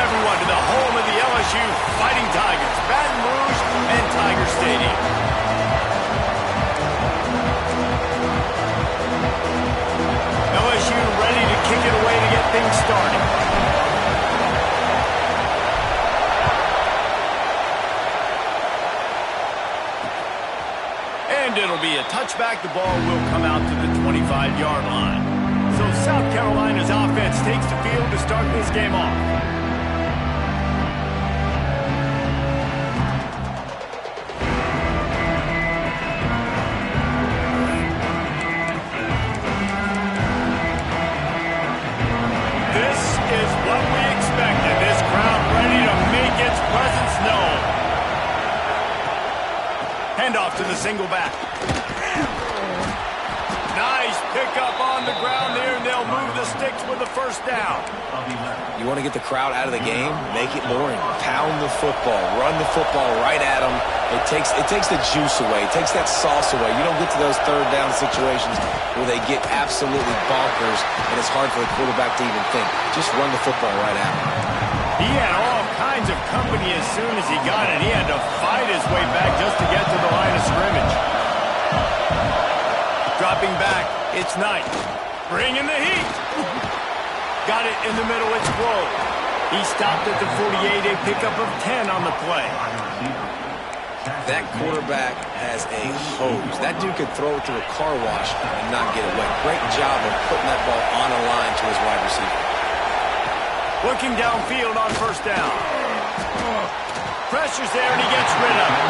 everyone to the home of the LSU Fighting Tigers, Baton Rouge and Tiger Stadium. LSU ready to kick it away to get things started. And it'll be a touchback. The ball will come out to the 25-yard line. So South Carolina's offense takes the field to start this game off. This is what we expected. This crowd ready to make its presence known. Handoff to the single back. Nice pickup on the ground here, and they'll move the sticks with the first down. You want to get the crowd out of the game? Make it boring. Pound the football. Run the football right at them. It takes the juice away. It takes that sauce away. You don't get to those third down situations where they get absolutely bonkers, and it's hard for the quarterback to even think. Just run the football right at them. He had all kinds of company as soon as he got it. He had to fight his way back just to get to the line of scrimmage. Dropping back, it's Knight. Bringing the heat. Got it in the middle, it's Glow. He stopped at the 48, a pickup of 10 on the play. That quarterback has a hose. That dude could throw it through a car wash and not get it wet. Great job of putting that ball on a line to his wide receiver. Looking downfield on first down. Pressure's there, and he gets rid of it.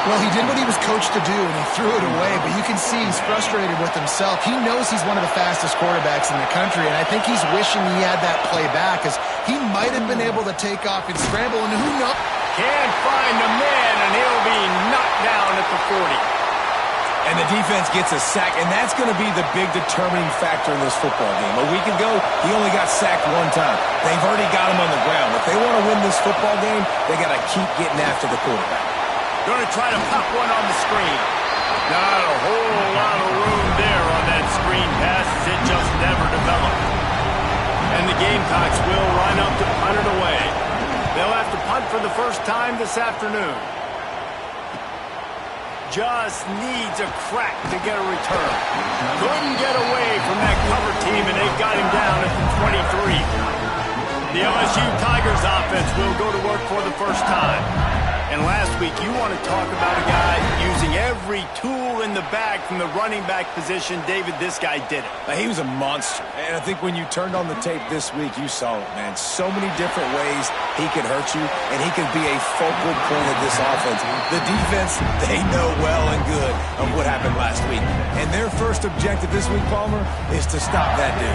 Well, he did what he was coached to do, and he threw it away, but you can see he's frustrated with himself. He knows he's one of the fastest quarterbacks in the country, and I think he's wishing he had that play back, because he might have been able to take off and scramble, and who knows? Can't find the man, and he'll be knocked down at the 40. And the defense gets a sack, and that's going to be the big determining factor in this football game. A week ago, he only got sacked one time. They've already got him on the ground. If they want to win this football game, they got to keep getting after the quarterback. Going to try to pop one on the screen. Not a whole lot of room there on that screen pass, as it just never developed. And the Gamecocks will line up to punt it away. They'll have to punt for the first time this afternoon. Just needs a crack to get a return. Couldn't get away from that cover team, and they got him down at the 23. The LSU Tigers offense will go to work for the first time. And last week, you want to talk about a guy using every tool in the bag from the running back position. David, this guy did it. He was a monster. And I think when you turned on the tape this week, you saw it, man. So many different ways he could hurt you, and he could be a focal point of this offense. The defense, they know well and good of what happened last week. And their first objective this week, Palmer, is to stop that dude.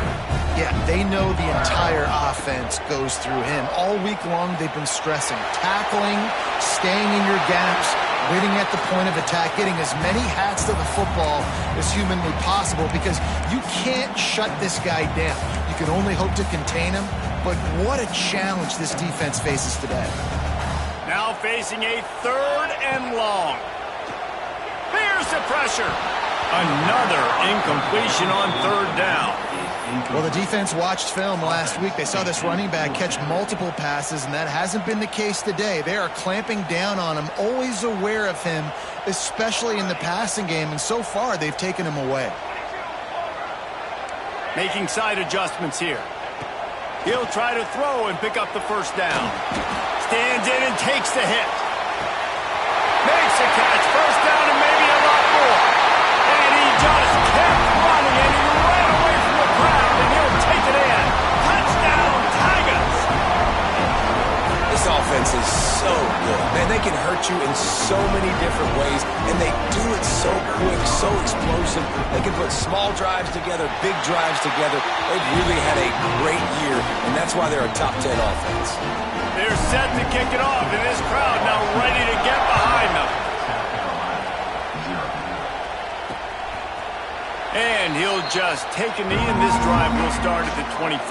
Yeah, they know the entire offense goes through him. All week long, they've been stressing tackling, staying in your gaps, winning at the point of attack, getting as many hats to the football as humanly possible, because you can't shut this guy down. You can only hope to contain him, but what a challenge this defense faces today. Now facing a third and long. Here's the pressure. Another incompletion on third down. Well, the defense watched film last week. They saw this running back catch multiple passes, and that hasn't been the case today. They are clamping down on him, always aware of him, especially in the passing game, and so far they've taken him away. Making side adjustments here. He'll try to throw and pick up the first down. Stands in and takes the hit. Makes a catch. First down and maybe a lot more. And he just kept running, and he ran away from the crowd, and he'll take it in. Touchdown, Tigers! This offense is so good. Man, they can hurt you in so many different ways, and they do it so quick, so explosive. They can put small drives together, big drives together. They've really had a great year, and that's why they're a top 10 offense. They're set to kick it off, and this crowd now ready to get behind them. And he'll just take a knee, and this drive will start at the 25.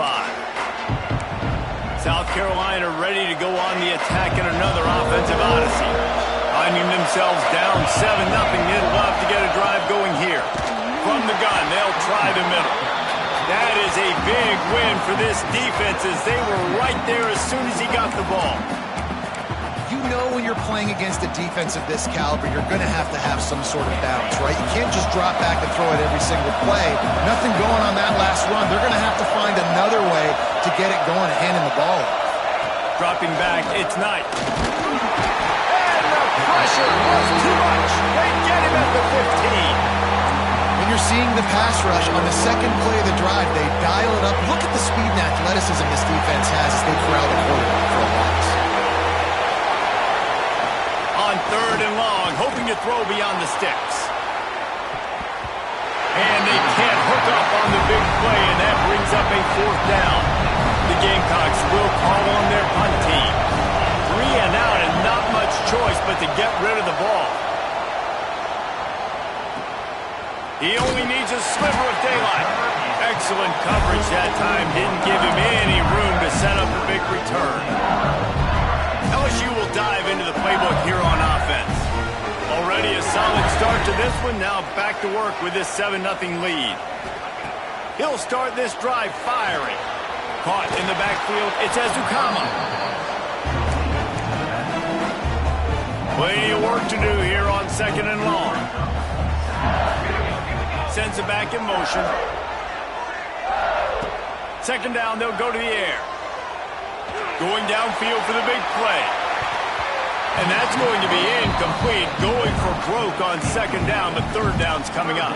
South Carolina ready to go on the attack in another offensive odyssey. Finding themselves down 7-0, they'd love to get a drive going here. From the gun, they'll try the middle. That is a big win for this defense as they were right there as soon as he got the ball. You know when you're playing against a defense of this caliber, you're going to have some sort of bounce, right? You can't just drop back and throw it every single play. Nothing going on that last run. They're going to have to find another way to get it going and handing the ball off. Dropping back, it's Knight. And the pressure was too much. They get him at the 15. When you're seeing the pass rush on the second play of the drive, they dial it up. Look at the speed and athleticism this defense has as they corral the quarterback for a loss. On 3rd and long, hoping to throw beyond the sticks. And they can't hook up on the big play, and that brings up a 4th down. The Gamecocks will call on their punt team. 3 and out and not much choice but to get rid of the ball. He only needs a sliver of daylight. Excellent coverage that time. Didn't give him any room to set up a big return. LSU will dive into the playbook here on offense. Already a solid start to this one. Now back to work with this 7-0 lead. He'll start this drive firing. Caught in the backfield. It's Ezukama. Plenty of work to do here on 2nd and long. Sends it back in motion. 2nd down, they'll go to the air. Going downfield for the big play. And that's going to be incomplete. Going for broke on 2nd down, but 3rd down's coming up.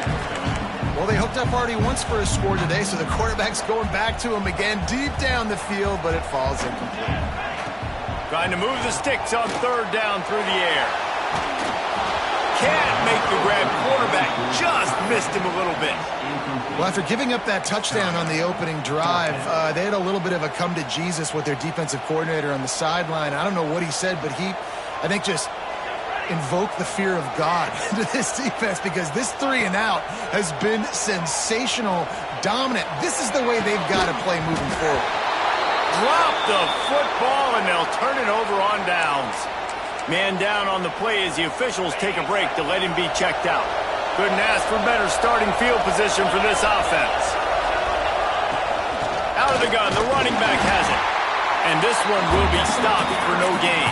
Well, they hooked up already once for a score today, so the quarterback's going back to him again deep down the field, but it falls incomplete. Trying to move the sticks on 3rd down through the air. Can't make the grab. Quarterback just missed him a little bit. Well, after giving up that touchdown on the opening drive, they had a little bit of a come to Jesus with their defensive coordinator on the sideline. I don't know what he said, but he, I think, just invoked the fear of God into this defense because this 3 and out has been sensational, dominant. This is the way they've got to play moving forward. Drop the football, and they'll turn it over on downs. Man down on the play as the officials take a break to let him be checked out. Couldn't ask for better starting field position for this offense. Out of the gun, the running back has it. And this one will be stopped for no gain.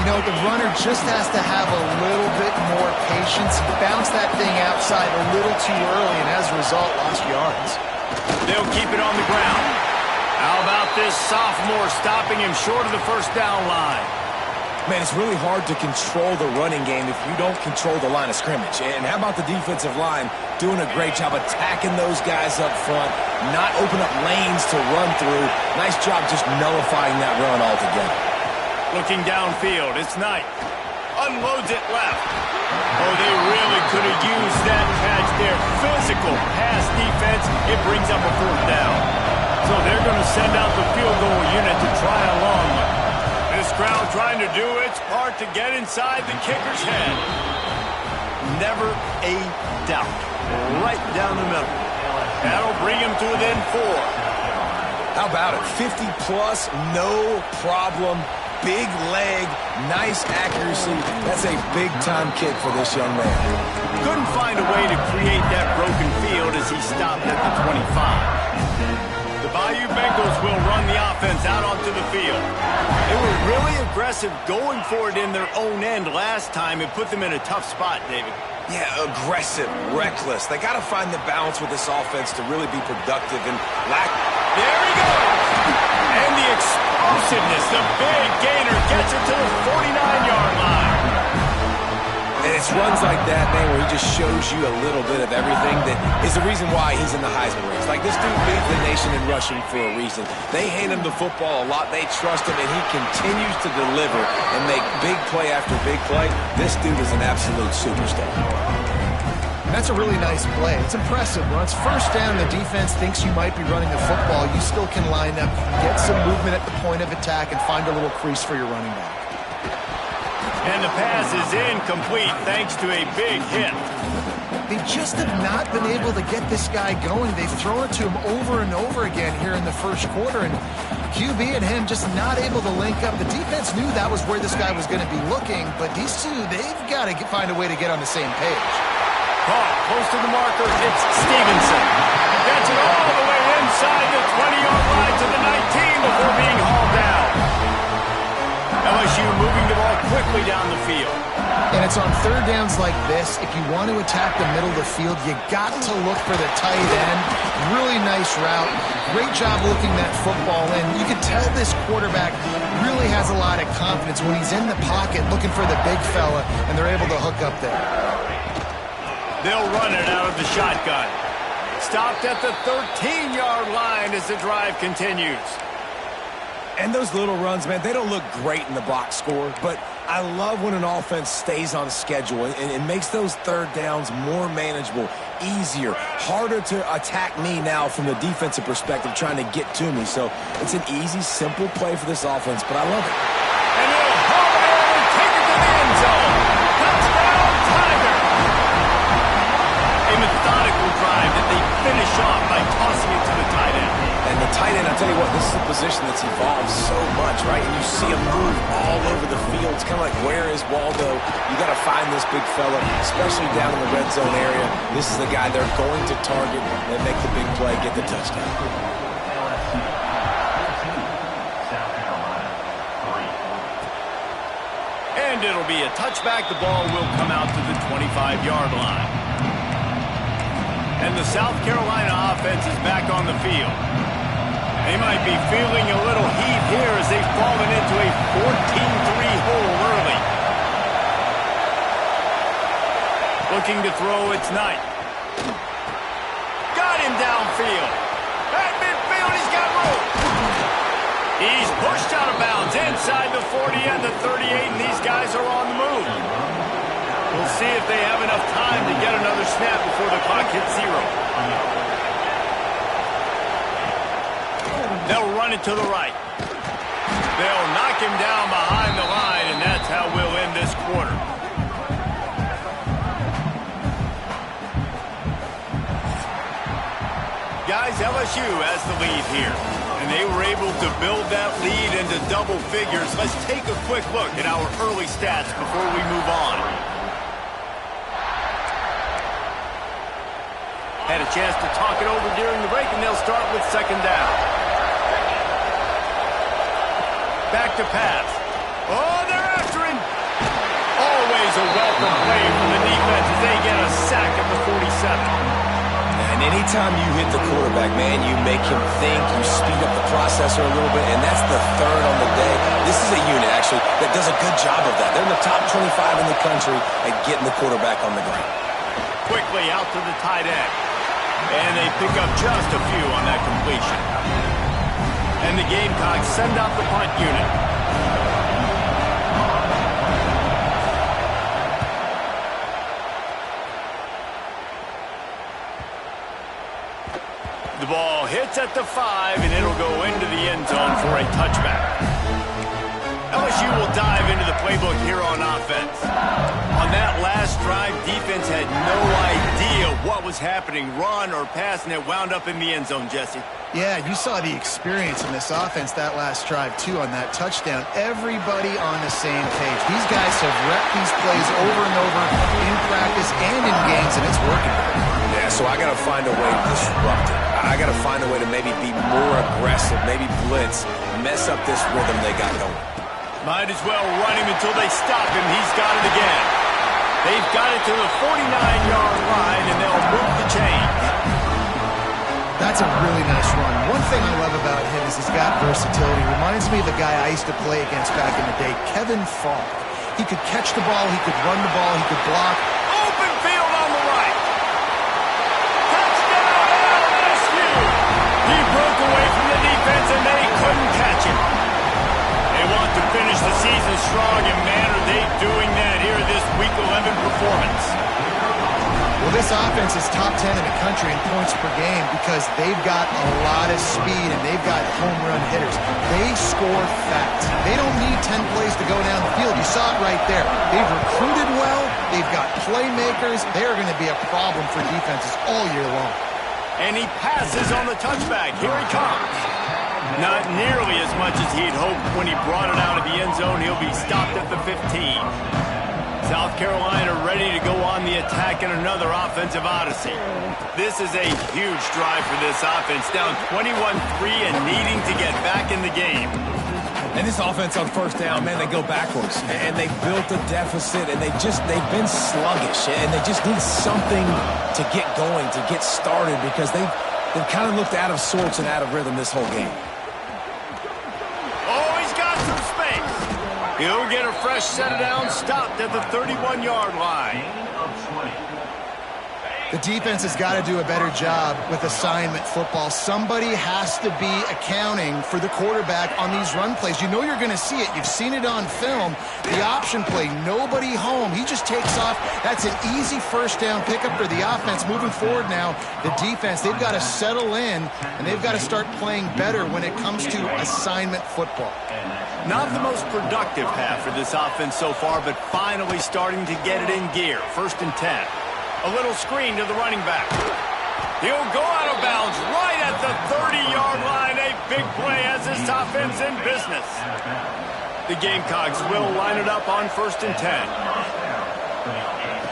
You know, the runner just has to have a little bit more patience. He bounced that thing outside a little too early, and as a result, lost yards. They'll keep it on the ground. How about this sophomore stopping him short of the 1st down line? Man, it's really hard to control the running game if you don't control the line of scrimmage. And how about the defensive line doing a great job attacking those guys up front, not open up lanes to run through. Nice job just nullifying that run altogether. Looking downfield, it's Knight. Unloads it left. Oh, they really could have used that catch there. Physical pass defense. It brings up a 4th down. So they're going to send out the field goal unit to try a long one. This crowd trying to do its part to get inside the kicker's head. Never a doubt. Right down the middle. That'll bring him to within 4. How about it? 50-plus, no problem. Big leg, nice accuracy. That's a big-time kick for this young man. Couldn't find a way to create that broken field as he stopped at the 25. The Bayou Bengals will run the offense out onto the field. They were really aggressive going for it in their own end last time and put them in a tough spot, David. Yeah, aggressive, reckless. They got to find the balance with this offense to really be productive and lack. There he goes! And the explosiveness, the big gainer gets it to the 49-yard line. And it's runs like that, man, where he just shows you a little bit of everything that is the reason why he's in the Heisman race. Like, this dude leads the nation in rushing for a reason. They hand him the football a lot. They trust him, and he continues to deliver and make big play after big play. This dude is an absolute superstar. That's a really nice play. It's impressive. When it's 1st down, the defense thinks you might be running the football. You still can line up, get some movement at the point of attack, and find a little crease for your running back. And the pass is incomplete thanks to a big hit. They just have not been able to get this guy going. They've thrown it to him over and over again here in the 1st quarter, and QB and him just not able to link up. The defense knew that was where this guy was going to be looking, but these two, they've got to find a way to get on the same page. Caught close to the marker, it's Stevenson. Gets it all the way inside the 20-yard line to the 19 before being hauled down. LSU moving the ball quickly down the field. And it's on third downs like this. If you want to attack the middle of the field, you got to look for the tight end. Really nice route. Great job looking that football in. You can tell this quarterback really has a lot of confidence when he's in the pocket looking for the big fella, and they're able to hook up there. They'll run it out of the shotgun. Stopped at the 13-yard line as the drive continues. And those little runs, man, they don't look great in the box score, but I love when an offense stays on schedule and it makes those third downs more manageable, easier, harder to attack me now from the defensive perspective trying to get to me. So it's an easy, simple play for this offense, but I love it. And he'll haul it in and take it to the end zone. Touchdown, Tiger! A methodical drive that they finish off by tossing it to the tight end. And the tight end, I'll tell you what, this is a position that's evolved so much, right? And you see him move all over the field. It's kind of like, where is Waldo? You got to find this big fella, especially down in the red zone area. This is the guy they're going to target and make the big play, get the touchdown. And it'll be a touchback. The ball will come out to the 25-yard line. And the South Carolina offense is back on the field. They might be feeling a little heat here as they've fallen into a 14-3 hole early. Looking to throw, it's Knight. Got him downfield. At midfield, he's got room. He's pushed out of bounds inside the 40 and the 38, and these guys are on the move. We'll see if they have enough time to get another snap before the clock hits zero. They'll run it to the right. They'll knock him down behind the line, and that's how we'll end this quarter. Guys, LSU has the lead here, and they were able to build that lead into double figures. Let's take a quick look at our early stats before we move on. Had a chance to talk it over during the break, and they'll start with second down. Back to pass. Oh, they're after him. Always a welcome play from the defense as they get a sack at the 47. And anytime you hit the quarterback, man, you make him think, you speed up the processor a little bit, and that's the third on the day. This is a unit, actually, that does a good job of that. They're in the top 25 in the country at getting the quarterback on the ground. Quickly out to the tight end. And they pick up just a few on that completion. And the Gamecocks send out the punt unit. The ball hits at the 5, and it'll go into the end zone for a touchback. LSU will dive into the playbook here on offense. On that last drive, defense had no idea what was happening, run or pass, and it wound up in the end zone, Jesse. Yeah, you saw the experience in this offense that last drive, too, on that touchdown. Everybody on the same page. These guys have repped these plays over and over in practice and in games, and it's working. Yeah, so I got to find a way to disrupt it. I got to find a way to maybe be more aggressive, maybe blitz, mess up this rhythm they got going. Might as well run him until they stop him. He's got it again. They've got it to the 49-yard line, and they'll move the chains. That's a really nice run. One thing I love about him is he's got versatility. Reminds me of the guy I used to play against back in the day, Kevin Falk. He could catch the ball, he could run the ball, he could block. Open field on the right. Touchdown, LSU! He broke away from the defense, and they couldn't catch him. They want to finish the season strong, and man, are they doing that here this Week 11 performance. Well, this offense is top 10 in the country in points per game because they've got a lot of speed and they've got home run hitters. They score fast. They don't need 10 plays to go down the field. You saw it right there. They've recruited well. They've got playmakers. They are going to be a problem for defenses all year long. And he passes on the touchback. Here he comes. Not nearly as much as he'd hoped when he brought it out of the end zone. He'll be stopped at the 15. South Carolina ready to go on the attack in another offensive odyssey. This is a huge drive for this offense, down 21-3 and needing to get back in the game. And this offense on first down, man, they go backwards. And they built a deficit, and they've been sluggish. And they just need something to get going, to get started, because they've kind of looked out of sorts and out of rhythm this whole game. Oh, he's got some space. He'll get a fresh set of downs stopped at the 31-yard line. The defense has got to do a better job with assignment football. Somebody has to be accounting for the quarterback on these run plays. You know you're going to see it. You've seen it on film. The option play, nobody home. He just takes off. That's an easy first down pickup for the offense. Moving forward now, the defense, they've got to settle in, and they've got to start playing better when it comes to assignment football. Not the most productive half for this offense so far, but finally starting to get it in gear. 1st and 10. A little screen to the running back. He'll go out of bounds right at the 30-yard line. A big play as this offense in business. The Gamecocks will line it up on 1st and 10.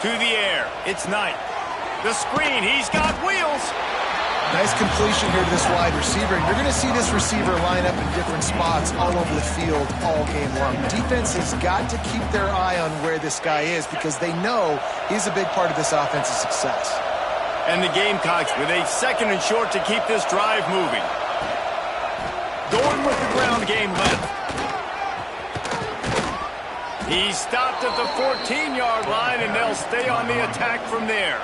To the air. It's Knight. The screen. He's got wheels. Nice completion here to this wide receiver. You're going to see this receiver line up in different spots all over the field all game long. Defense has got to keep their eye on where this guy is because they know he's a big part of this offense's success. And the Gamecocks with a 2nd and short to keep this drive moving. Going with the ground game left. He's stopped at the 14-yard line, and they'll stay on the attack from there.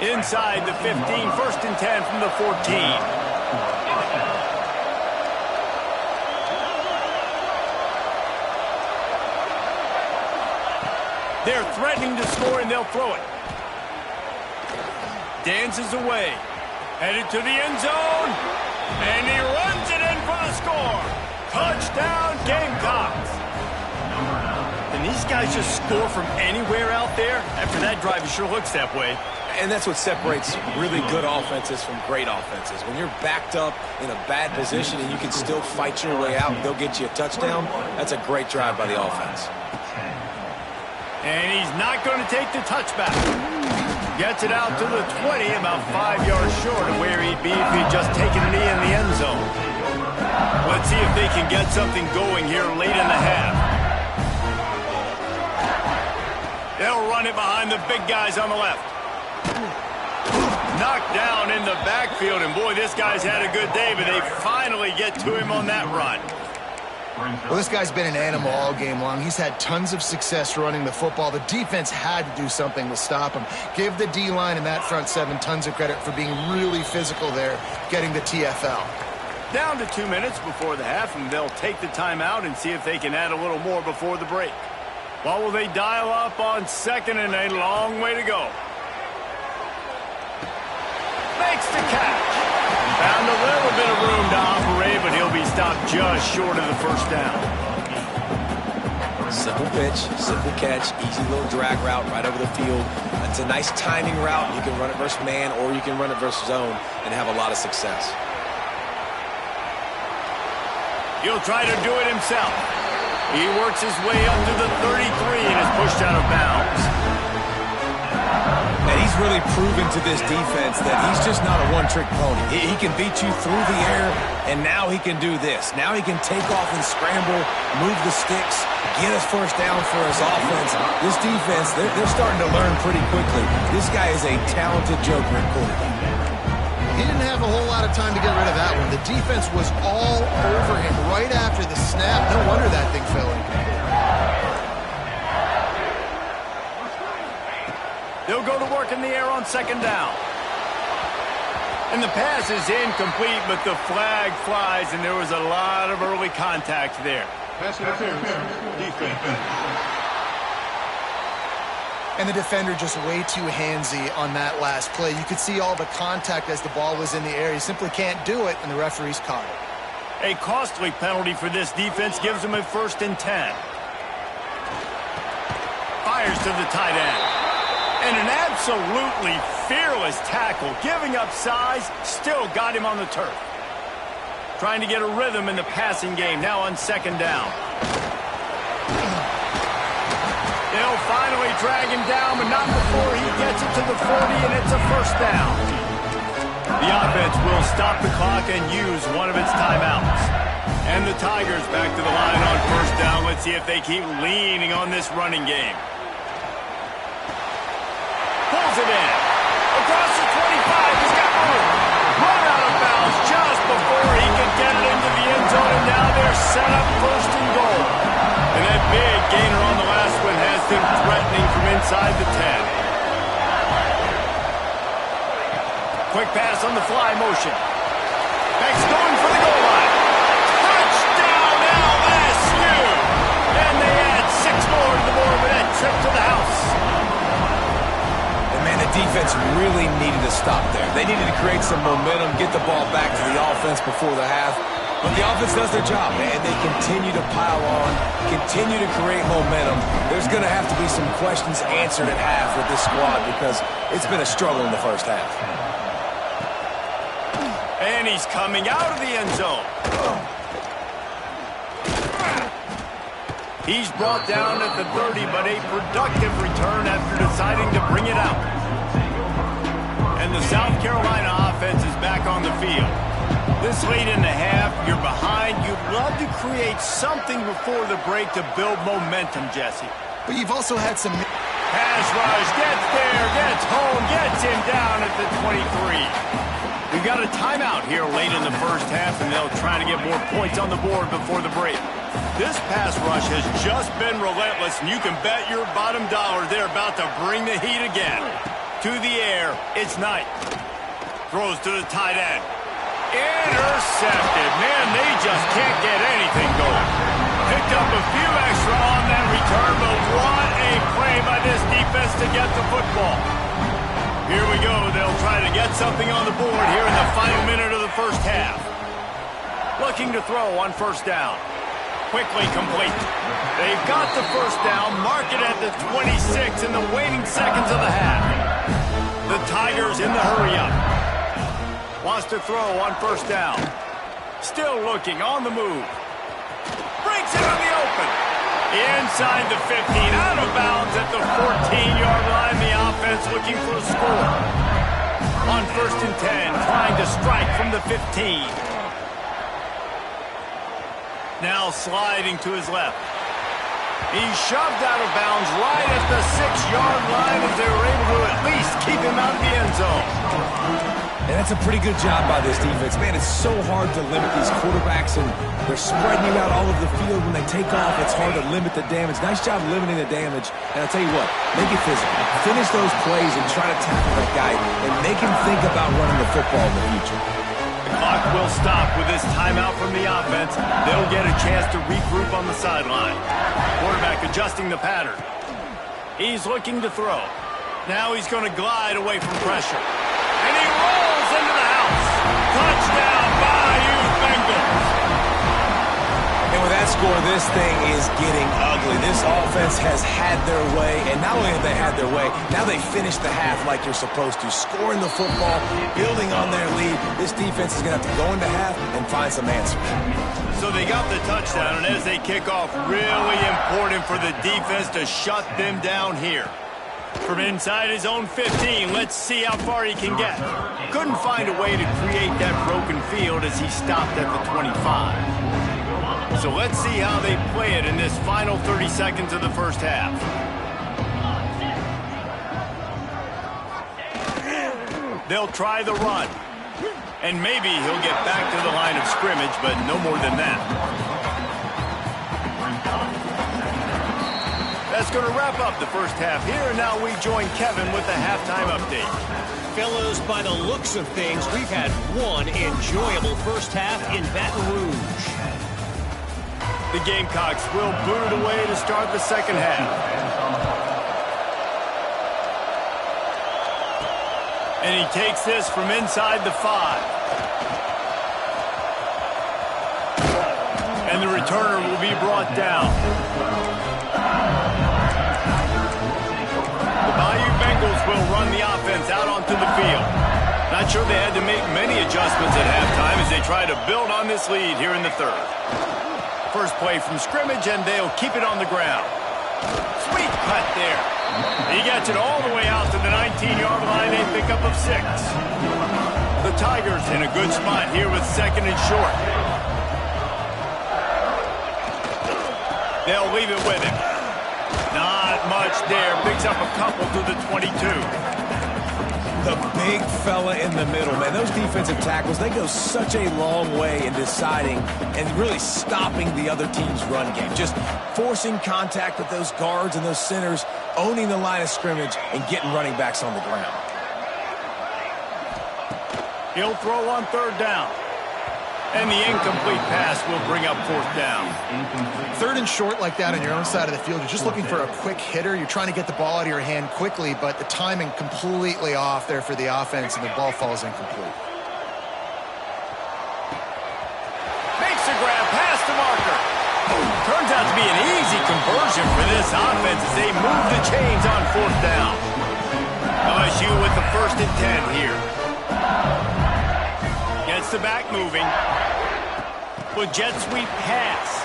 Inside the 15, 1st and 10 from the 14. They're threatening to score, and they'll throw it. Dances away. Headed to the end zone. And he runs it in for the score. Touchdown, Gamecocks. And these guys just score from anywhere out there? After that drive, it sure looks that way. And that's what separates really good offenses from great offenses. When you're backed up in a bad position and you can still fight your way out and they'll get you a touchdown, that's a great drive by the offense. And he's not going to take the touchback. Gets it out to the 20, about 5 yards short of where he'd be if he'd just taken a knee in the end zone. Let's see if they can get something going here late in the half. They'll run it behind the big guys on the left. Knocked down in the backfield, and boy, this guy's had a good day, but they finally get to him on that run. Well, this guy's been an animal all game long. He's had tons of success running the football. The defense had to do something to stop him. Give the D-line and that front seven tons of credit for being really physical there, getting the TFL. Down to 2 minutes before the half, and they'll take the timeout and see if they can add a little more before the break. What will they dial up on 2nd and a long way to go? Makes the catch. Found a little bit of room to operate, but he'll be stopped just short of the 1st down. Simple pitch, simple catch, easy little drag route right over the field. It's a nice timing route. You can run it versus man or you can run it versus zone and have a lot of success. He'll try to do it himself. He works his way up to the 33 and is pushed out of bounds. And he's really proven to this defense that he's just not a one-trick pony. He can beat you through the air, and now he can do this. Now he can take off and scramble, move the sticks, get us 1st down for his offense. This defense, they're starting to learn pretty quickly. This guy is a talented joker at quarterback. He didn't have a whole lot of time to get rid of that one. The defense was all over him right after the snap. No wonder that thing fell in. They'll go to work in the air on 2nd down. And the pass is incomplete, but the flag flies, and there was a lot of early contact there. Pass interference. Defense. And the defender just way too handsy on that last play. You could see all the contact as the ball was in the air. He simply can't do it, and the referee's caught it. A costly penalty for this defense gives them a 1st and 10. Fires to the tight end. And an absolutely fearless tackle, giving up size, still got him on the turf. Trying to get a rhythm in the passing game, now on 2nd down. They'll finally drag him down, but not before he gets it to the 40, and it's a first down. The offense will stop the clock and use one of its timeouts. And the Tigers back to the line on first down. Let's see if they keep leaning on this running game. Pulls it in. Across the 25, he's got room. Run out of bounds just before he can get it into the end zone, and now they're set up first and goal. And that big gainer on the last one has them threatening from inside the 10. Quick pass on the fly motion. Beck's going for the goal line. Touchdown LSU! And they add 6 more to the board with that trip to the house. And man, the defense really needed to stop there. They needed to create some momentum, get the ball back to the offense before the half. But the offense does their job, man. They continue to pile on, continue to create momentum. There's going to have to be some questions answered at half with this squad because it's been a struggle in the first half. And he's coming out of the end zone. He's brought down at the 30, but a productive return after deciding to bring it out. And the South Carolina offense is back on the field. This late in the half, you're behind. You'd love to create something before the break to build momentum, Jesse. But you've also had some... Pass rush, gets there, gets home, gets him down at the 23. We've got a timeout here late in the first half, and they'll try to get more points on the board before the break. This pass rush has just been relentless, and you can bet your bottom dollar they're about to bring the heat again. To the air, it's Knight. Throws to the tight end. Intercepted. Man, they just can't get anything going. Picked up a few extra on that return, but what a play by this defense to get the football. Here we go. They'll try to get something on the board here in the final minute of the first half. Looking to throw on first down. Quickly complete. They've got the first down. Mark it at the 26 in the waning seconds of the half. The Tigers in the hurry-up. Wants to throw on first down. Still looking, on the move. Breaks it in the open. Inside the 15, out of bounds at the 14-yard line. The offense looking for a score. On first and 10, trying to strike from the 15. Now sliding to his left. He's shoved out of bounds right at the 6-yard line as they were able to at least keep him out of the end zone. And that's a pretty good job by this defense. Man, it's so hard to limit these quarterbacks, and they're spreading you out all over the field. When they take off, it's hard to limit the damage. Nice job limiting the damage. And I'll tell you what, make it physical. Finish those plays and try to tackle that guy and make him think about running the football in the future. The clock will stop with this timeout from the offense. They'll get a chance to regroup on the sideline. Quarterback adjusting the pattern. He's looking to throw. Now he's going to glide away from pressure. And he rolls into the house. Touchdown, Bayou Bengals. And with that score, this thing is getting ugly. This offense has had their way, and not only have they had their way, now they finish the half like you're supposed to, scoring the football, building on their lead. This defense is going to have to go into half and find some answers. So they got the touchdown, and as they kick off, really important for the defense to shut them down here. From inside his own 15, let's see how far he can get. Couldn't find a way to create that broken field as he stopped at the 25. So let's see how they play it in this final 30 seconds of the first half. They'll try the run. And maybe he'll get back to the line of scrimmage, but no more than that. That's going to wrap up the first half here, and now we join Kevin with the halftime update. Fellows, by the looks of things, we've had one enjoyable first half in Baton Rouge. The Gamecocks will boot it away to start the second half. And he takes this from inside the 5. And the returner will be brought down. The Bayou Bengals will run the offense out onto the field. Not sure they had to make many adjustments at halftime as they try to build on this lead here in the third. First play from scrimmage, and they'll keep it on the ground. Sweet cut there. He gets it all the way out to the 19-yard line, a pickup of 6. The Tigers in a good spot here with 2nd and short. They'll leave it with him. Not much there. Picks up a couple to the 22. The big fella in the middle, man. Those defensive tackles, they go such a long way in deciding and really stopping the other team's run game. Just forcing contact with those guards and those centers, owning the line of scrimmage, and getting running backs on the ground. He'll throw on 3rd down. And the incomplete pass will bring up 4th down. 3rd and short like that on your own side of the field. You're just looking for a quick hitter. You're trying to get the ball out of your hand quickly, but the timing completely off there for the offense, and the ball falls incomplete. Makes the grab past the marker. Turns out to be an easy conversion for this offense as they move the chains on 4th down. LSU with the 1st and 10 here. Gets the back moving. With jet sweep pass.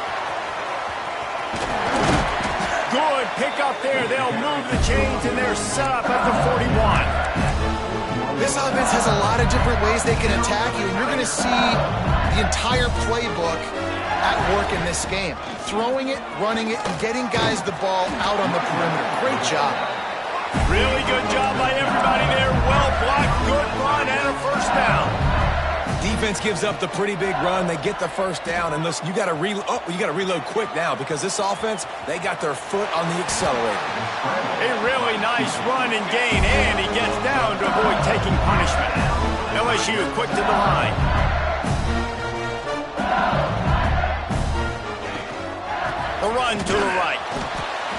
Good pick up there. They'll move the chains, and they're set up at the 41. This offense has a lot of different ways they can attack you, and you're going to see the entire playbook at work in this game. Throwing it, running it, and getting guys the ball out on the perimeter. Great job. Really good job by everybody there. Well blocked, good run, and a 1st down. Defense gives up the pretty big run. They get the 1st down, and listen, you got to reload quick now because this offense, they got their foot on the accelerator. A really nice run and gain, and he gets down to avoid taking punishment. LSU quick to the line. The run to the right.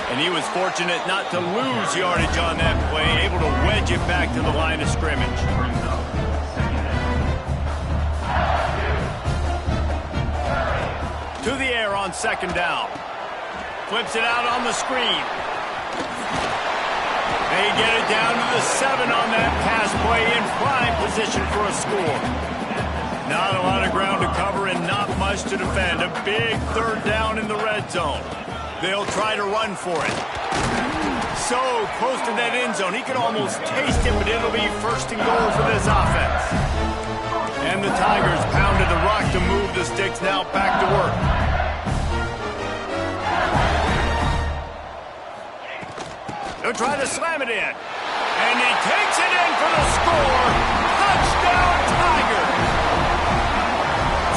And he was fortunate not to lose yardage on that play, able to wedge it back to the line of scrimmage. To the air on 2nd down. Flips it out on the screen. They get it down to the 7 on that pass play, in prime position for a score. Not a lot of ground to cover and not much to defend. A big 3rd down in the red zone. They'll try to run for it. So close to that end zone. He can almost taste it, but it'll be 1st and goal for this offense. And the Tigers pounded the rock to move the sticks, now back to work. They'll try to slam it in. And he takes it in for the score. Touchdown, Tigers!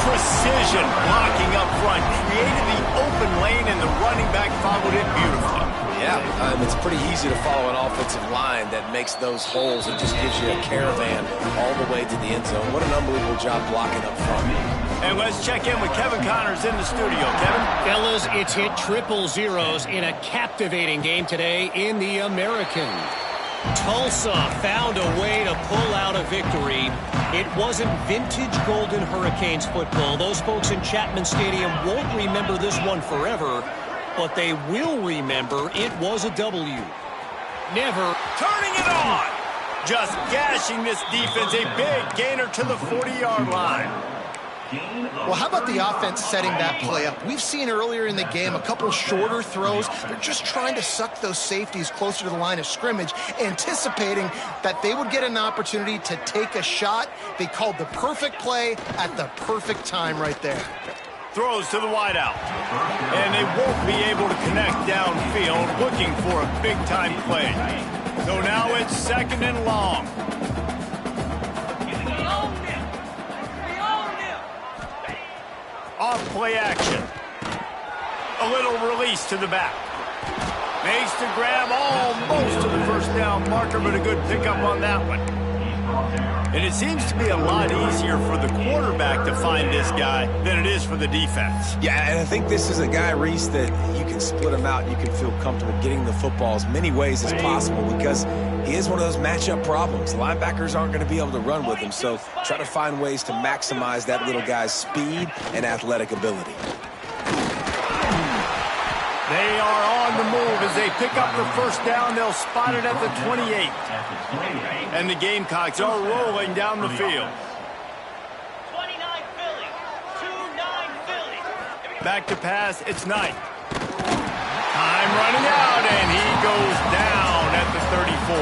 Precision blocking up front. Created the open lane, and the running back followed it beautifully. Yeah, it's pretty easy to follow an offensive line that makes those holes and just gives you a caravan all the way to the end zone. What an unbelievable job blocking up front. And let's check in with Kevin Connors in the studio. Kevin? Fellas, it's hit 000 in a captivating game today in the American. Tulsa found a way to pull out a victory. It wasn't vintage Golden Hurricanes football. Those folks in Chapman Stadium won't remember this one forever, but they will remember it was a W. Never Turning it on! Just gashing this defense. A big gainer to the 40-yard line. Well, how about the offense setting that play up? We've seen earlier in the game a couple shorter throws. They're just trying to suck those safeties closer to the line of scrimmage, anticipating that they would get an opportunity to take a shot. They called the perfect play at the perfect time right there. Throws to the wideout. And they won't be able to connect downfield, looking for a big-time play. So now it's 2nd and long. Off play action. A little release to the back. Makes the grab almost to the 1st down marker, but a good pickup on that one. And it seems to be a lot easier for the quarterback to find this guy than it is for the defense. Yeah, and I think this is a guy, Reese, that you can split him out. You can feel comfortable getting the football as many ways as possible because he is one of those matchup problems. Linebackers aren't going to be able to run with him, so try to find ways to maximize that little guy's speed and athletic ability. They are on the move as they pick up the 1st down. They'll spot it at the 28. And the Gamecocks are rolling down the field. 29 Philly, 2-9 Philly. Back to pass, it's Knight. Time running out, and he goes down at the 34.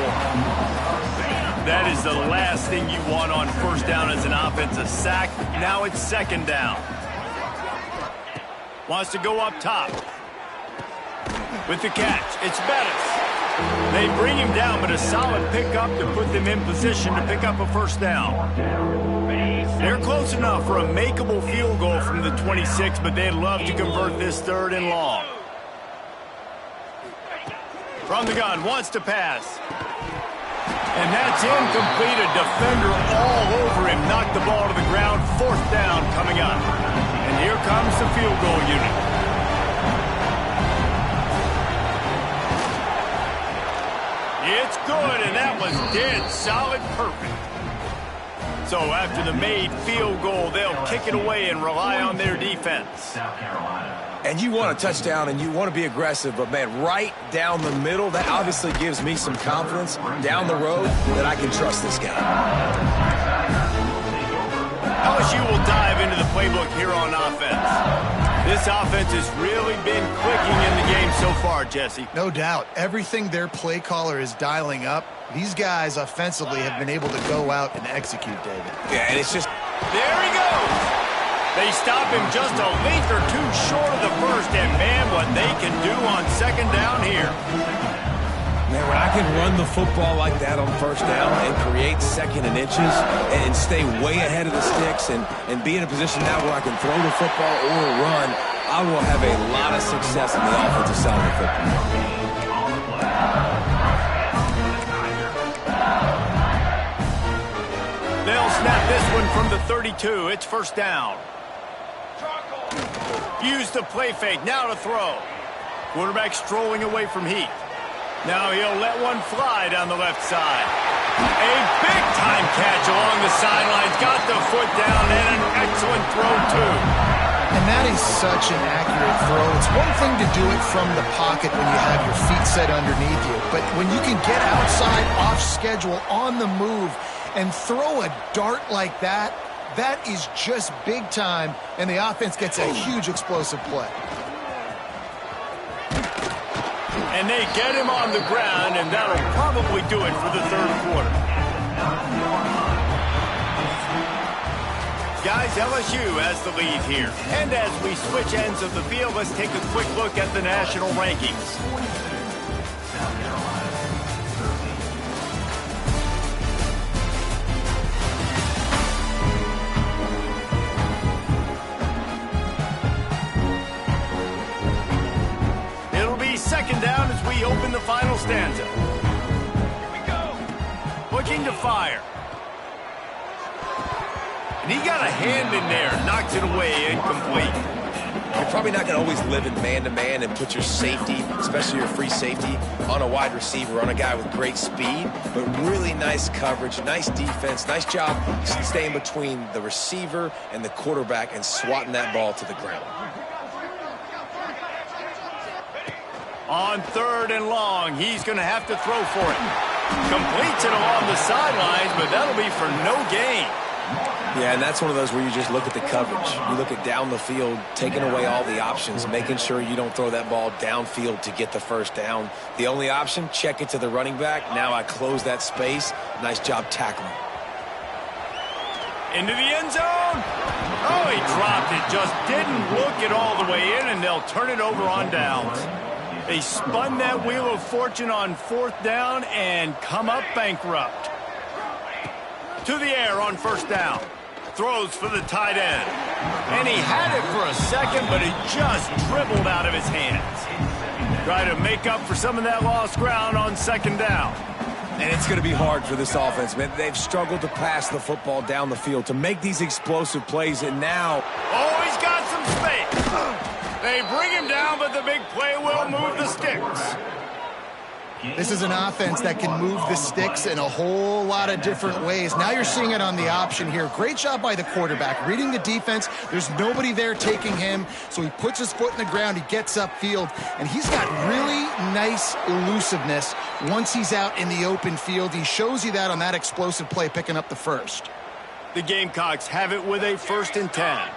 That is the last thing you want on first down as an offensive sack. Now it's second down. Wants to go up top. With the catch, it's Bettis. They bring him down, but a solid pickup to put them in position to pick up a first down. They're close enough for a makeable field goal from the 26, but they'd love to convert this third and long. From the gun, wants to pass. And that's incomplete. A defender all over him. Knocked the ball to the ground. Fourth down coming up. And here comes the field goal unit. It's good, and that was dead solid perfect. So after the made field goal, they'll kick it away and rely on their defense. And you want a touchdown and you want to be aggressive, but, man, right down the middle, that obviously gives me some confidence down the road that I can trust this guy. LSU will dive into the playbook here on offense. This offense has really been clicking in the game so far, Jesse. No doubt. Everything their play caller is dialing up, these guys offensively have been able to go out and execute, David. Yeah, and it's just... There he goes. They stop him just a length or two short of the first, and man, what they can do on second down here. Man, when I can run the football like that on first down and create second and inches and stay way ahead of the sticks and be in a position now where I can throw the football or run, I will have a lot of success on the offensive side of the football. They'll snap this one from the 32. It's first down. Use the play fake. Now to throw. Quarterback strolling away from Heath. Now he'll let one fly down the left side. A big-time catch along the sidelines. Got the foot down and an excellent throw, too. And that is such an accurate throw. It's one thing to do it from the pocket when you have your feet set underneath you, but when you can get outside, off schedule, on the move, and throw a dart like that, that is just big time, and the offense gets a huge explosive play. And they get him on the ground, and that'll probably do it for the third quarter. Guys, LSU has the lead here. And as we switch ends of the field, let's take a quick look at the national rankings. Second down as we open the final stanza. Here we go. Looking to fire. And he got a hand in there. Knocks it away. Incomplete. You're probably not going to always live in man-to-man and put your safety, especially your free safety, on a wide receiver, on a guy with great speed, but really nice coverage, nice defense, nice job staying between the receiver and the quarterback and swatting that ball to the ground. On third and long, he's going to have to throw for it. Completes it along the sidelines, but that'll be for no gain. Yeah, and that's one of those where you just look at the coverage. You look at down the field, taking away all the options, making sure you don't throw that ball downfield to get the first down. The only option, check it to the running back. Now I close that space. Nice job tackling. Into the end zone. Oh, he dropped it. Just didn't look it all the way in, and they'll turn it over on downs. They spun that wheel of fortune on fourth down and come up bankrupt. To the air on first down. Throws for the tight end. And he had it for a second, but it just dribbled out of his hands. Try to make up for some of that lost ground on second down. And it's going to be hard for this offense, man. They've struggled to pass the football down the field, to make these explosive plays, and now... Oh, he's got some space. They bring him down, but the big play will move the sticks. This is an offense that can move the sticks in a whole lot of different ways. Now you're seeing it on the option here. Great job by the quarterback. Reading the defense, there's nobody there taking him, so he puts his foot in the ground, he gets upfield, and he's got really nice elusiveness once he's out in the open field. He shows you that on that explosive play, picking up the first. The Gamecocks have it with a 1st and 10.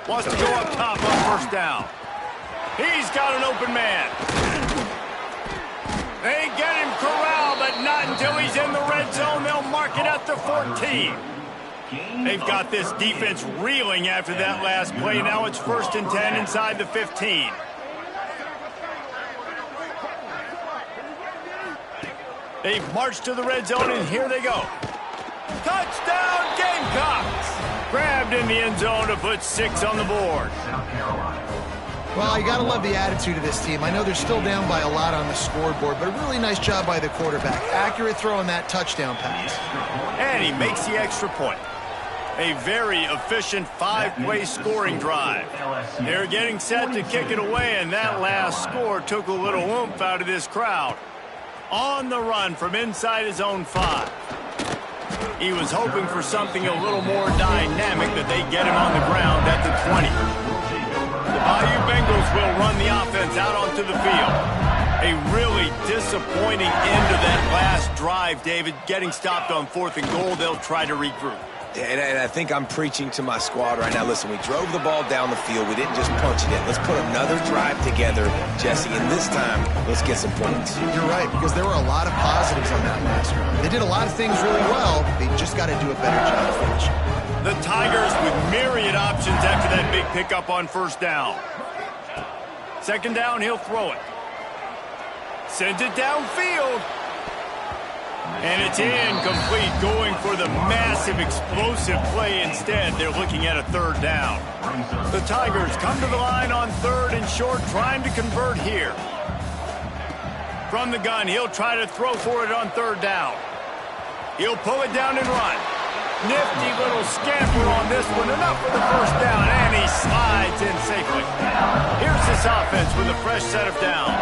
Wants to go up top on first down. He's got an open man. They get him corralled, but not until he's in the red zone. They'll mark it at the 14. They've got this defense reeling after that last play. Now it's 1st and 10 inside the 15. They've marched to the red zone, and here they go. Touchdown, Gamecocks! Grabbed in the end zone to put 6 on the board. Well, you got to love the attitude of this team. I know they're still down by a lot on the scoreboard, but a really nice job by the quarterback. Accurate throw on that touchdown pass. And he makes the extra point. A very efficient 5-play scoring drive. They're getting set to kick it away, and that last score took a little oomph out of this crowd. On the run from inside his own 5. He was hoping for something a little more dynamic, that they get him on the ground at the 20. The Bayou Bengals will run the offense out onto the field. A really disappointing end to that last drive, David. Getting stopped on 4th and goal, they'll try to regroup. And I think I'm preaching to my squad right now. Listen, we drove the ball down the field. We didn't just punch it in. Let's put another drive together, Jesse, and this time, let's get some points. You're right, because there were a lot of positives on that last round. They did a lot of things really well. They just got to do a better job finishing. The Tigers with myriad options after that big pickup on 1st down. 2nd down, he'll throw it. Sends it downfield. And it's incomplete, going for the massive explosive play instead. They're looking at a 3rd down. The Tigers come to the line on 3rd and short, trying to convert here. From the gun, he'll try to throw for it on 3rd down. He'll pull it down and run. Nifty little scamper on this one, enough for the 1st down, and he slides in safely. Here's this offense with a fresh set of downs.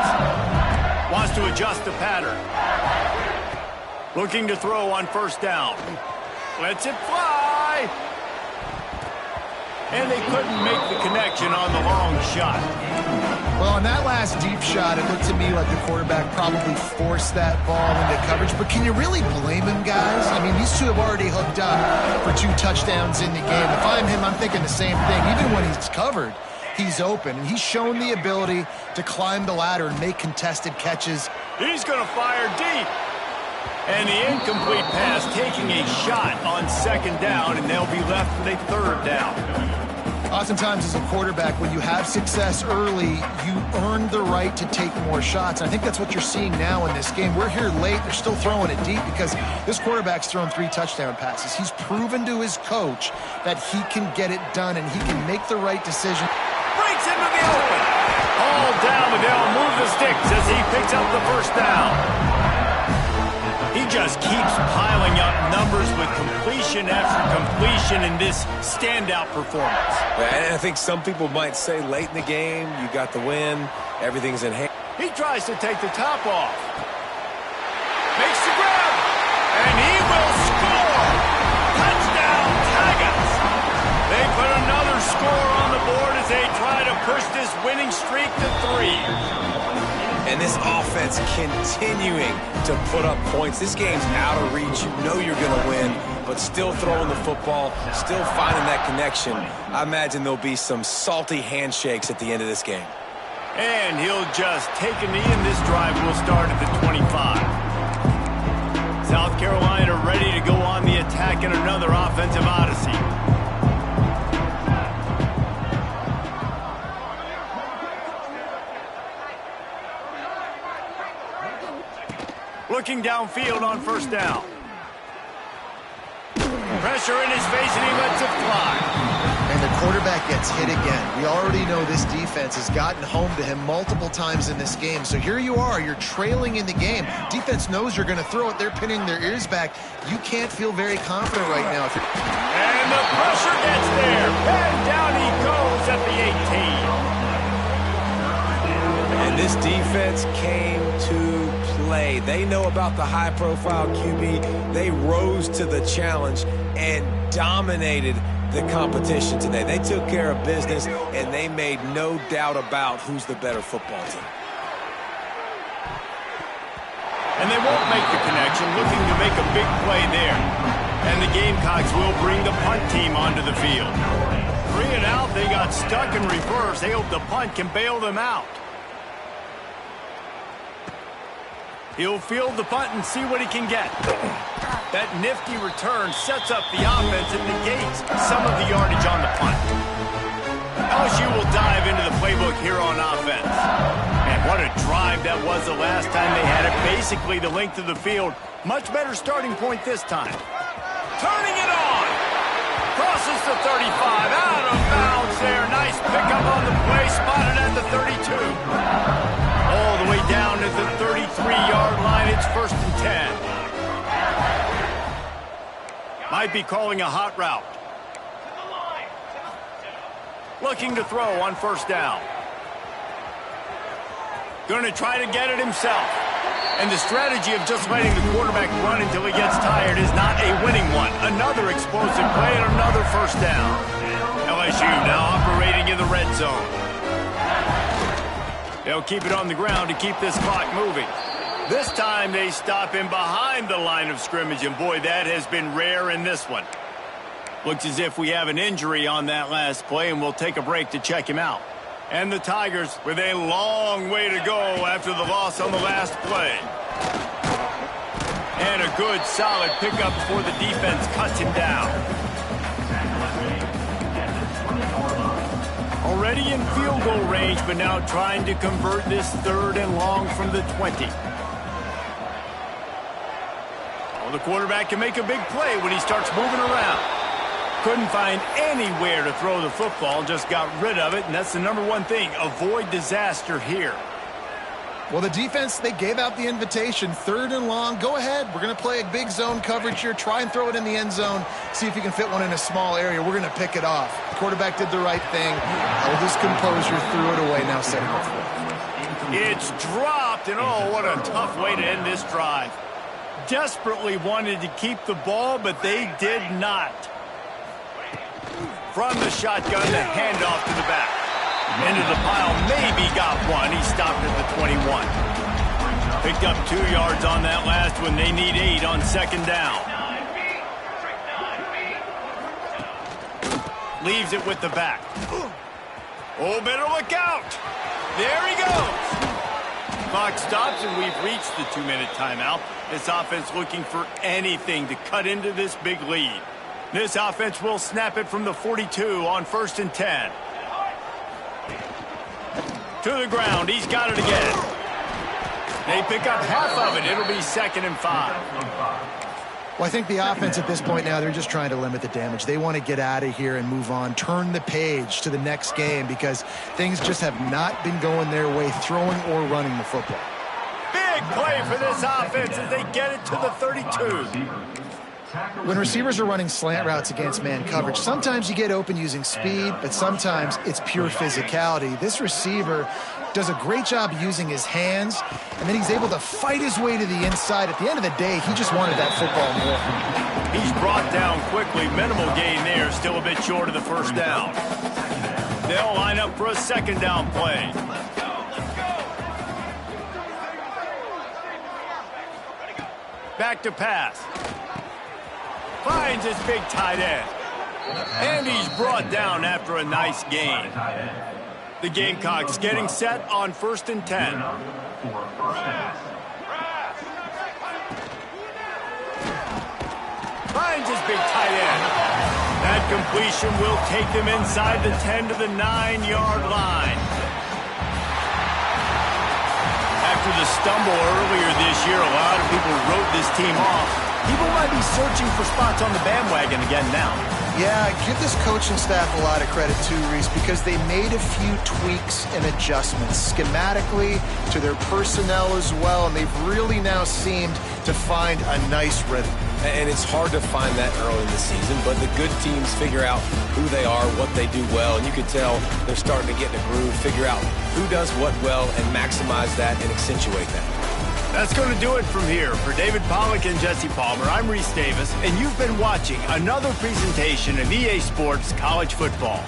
Wants to adjust the pattern. Looking to throw on 1st down. Lets it fly. And they couldn't make the connection on the long shot. Well, on that last deep shot, it looked to me like the quarterback probably forced that ball into coverage. But can you really blame him, guys? I mean, these two have already hooked up for 2 touchdowns in the game. If I'm him, I'm thinking the same thing. Even when he's covered, he's open. And he's shown the ability to climb the ladder and make contested catches. He's going to fire deep. And the incomplete pass taking a shot on 2nd down, and they'll be left with a 3rd down. Oftentimes as a quarterback, when you have success early, you earn the right to take more shots. And I think that's what you're seeing now in this game. We're here late. They're still throwing it deep because this quarterback's thrown 3 touchdown passes. He's proven to his coach that he can get it done and he can make the right decision. Breaks into the open. All down, but they'll move the sticks as he picks up the 1st down. He just keeps piling up numbers with completion after completion in this standout performance. And I think some people might say late in the game, you got the win, everything's in hand. He tries to take the top off. Makes the grab, and he will score. Touchdown, Tigers. They put another score on the board as they try to push this winning streak to 3. And this offense continuing to put up points. This game's out of reach. You know you're going to win, but still throwing the football, still finding that connection. I imagine there'll be some salty handshakes at the end of this game. And he'll just take a knee, and this drive will start at the 25. South Carolina ready to go on the attack in another offensive odyssey. Looking downfield on 1st down. Pressure in his face, and he lets it fly. And the quarterback gets hit again. We already know this defense has gotten home to him multiple times in this game. So here you are. You're trailing in the game. Defense knows you're going to throw it. They're pinning their ears back. You can't feel very confident right now. And the pressure gets there. And down he goes at the 18. And this defense came to play. They know about the high-profile QB. They rose to the challenge and dominated the competition today. They took care of business, and they made no doubt about who's the better football team. And they won't make the connection, looking to make a big play there. And the Gamecocks will bring the punt team onto the field. 3 and out. They got stuck in reverse. They hope the punt can bail them out. He'll field the punt and see what he can get. That nifty return sets up the offense and negates some of the yardage on the punt. LSU will dive into the playbook here on offense. And what a drive that was the last time they had it. Basically the length of the field. Much better starting point this time. Turning it on. Crosses the 35. Out of bounds there. Nice pickup on the play. Spotted at the 32. All the way down at the 33-yard line. It's 1st and 10. Might be calling a hot route. Looking to throw on 1st down. Going to try to get it himself. And the strategy of just letting the quarterback run until he gets tired is not a winning one. Another explosive play and another 1st down. LSU now operating in the red zone. They'll keep it on the ground to keep this clock moving. This time they stop him behind the line of scrimmage, and boy, that has been rare in this one. Looks as if we have an injury on that last play, and we'll take a break to check him out. And the Tigers with a long way to go after the loss on the last play. And a good, solid pickup before the defense cuts him down. Already in field goal range, but now trying to convert this 3rd and long from the 20. Well, the quarterback can make a big play when he starts moving around. Couldn't find anywhere to throw the football, just got rid of it, and that's the #1 thing. Avoid disaster here. Well, the defense, they gave out the invitation. 3rd and long. Go ahead. We're going to play a big zone coverage here. Try and throw it in the end zone. See if you can fit one in a small area. We're going to pick it off. The quarterback did the right thing. Held his composure, threw it away. Now setting up for it. It's dropped, and oh, what a tough way to end this drive. Desperately wanted to keep the ball, but they did not. From the shotgun, the handoff to the back. Into the pile, maybe got one. He stopped at the 21. Picked up 2 yards on that last one. They need 8 on 2nd down. Leaves it with the back. Oh, better look out. There he goes. Clock stops, and we've reached the 2-minute timeout. This offense looking for anything to cut into this big lead. This offense will snap it from the 42 on 1st and 10. To the ground. He's got it again. They pick up half of it. It'll be 2nd and 5. Well, I think the offense at this point now, they're just trying to limit the damage. They want to get out of here and move on. Turn the page to the next game because things just have not been going their way, throwing or running the football. Big play for this offense as they get it to the 32. When receivers are running slant routes against man coverage, sometimes you get open using speed, but sometimes it's pure physicality. This receiver does a great job using his hands, and then he's able to fight his way to the inside. At the end of the day, he just wanted that football more. He's brought down quickly. Minimal gain there, still a bit short of the 1st down. They'll line up for a 2nd down play. Back to pass. Finds his big tight end. And he's brought down after a nice gain. The Gamecocks getting set on 1st and 10. Finds his big tight end. That completion will take them inside the 10 to the 9-yard line. After the stumble earlier this year, a lot of people wrote this team off. People might be searching for spots on the bandwagon again now. Yeah, give this coaching staff a lot of credit too, Reese, because they made a few tweaks and adjustments schematically to their personnel as well, and they've really now seemed to find a nice rhythm. And it's hard to find that early in the season, but the good teams figure out who they are, what they do well, and you can tell they're starting to get in a groove, figure out who does what well, and maximize that and accentuate that. That's going to do it from here. For David Pollack and Jesse Palmer, I'm Reese Davis, and you've been watching another presentation of EA Sports College Football.